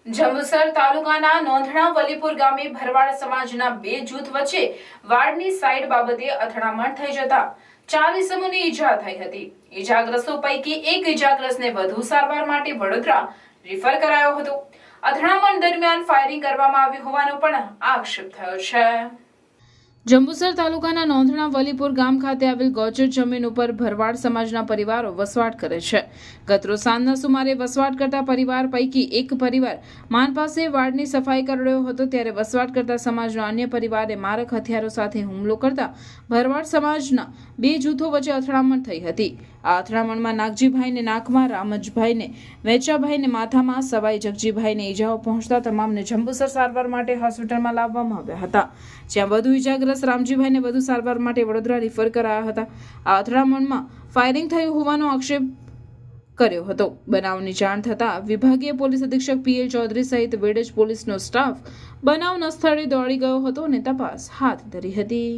જંબુસર તાલુકાના નોંધણા વલીપુર ગામે ભરવાડ સમાજના બે જૂથ વચ્ચે વાડની સાઇડ બાબતે અથડામણ થઈ જતા 4 ઇસમોને ઈજા થઈ હતી। ઈજાગ્રસ્તો પૈકી એક ઈજાગ્રસ્તને વધુ સારવાર માટે વડોદરા રેફર કરાયો હતો। અથડામણ દરમિયાન ફાયરિંગ કરવામાં આવ્યું હોવાનો પણ આક્ષેપ થયો છે। જંબુસર તાલુકાના નોંધણા વલીપુર ગામ ખાતે આવેલ ગૌચર જમીન ઉપર ભરવાડ સમાજના પરિવારો વસવાટ કરે છે। ગતરોજ સાંજના સુમારે વસવાટ કરતા પરિવાર પૈકી એક પરિવાર માન પાસે વાડની સફાઈ કરી રહ્યો હતો ત્યારે વસવાટ કરતા સમાજના અન્ય પરિવારે મારક હથિયારો સાથે હુમલો કરતા ભરવાડ સમાજના બે જૂથો વચ્ચે અથડામણ થઈ હતી। આ અથડામણમાં નાગજીભાઈને નાકમાં, રામજભાઈને વેચાભાઈને માથામાં, સવાઈ જગજીભાઈને ઈજાઓ પહોંચતા તમામને જંબુસર સારવાર માટે હોસ્પિટલમાં લાવવામાં આવ્યા હતા, જ્યાં વધુ ઈજાગ્રસ્ત રામજીભાઈને વધુ સારવાર માટે વડોદરા રેફર કરાયા હતા। આ અથડામણમાં ફાયરિંગ થયું હોવાનો આક્ષેપ કર્યો હતો। બનાવની જાણ થતાં વિભાગીય પોલીસ અધિક્ષક પીએલ ચૌધરી સહિત વેડજ પોલીસનો સ્ટાફ બનાવના સ્થળે દોડી ગયો હતો અને તપાસ હાથ ધરી હતી।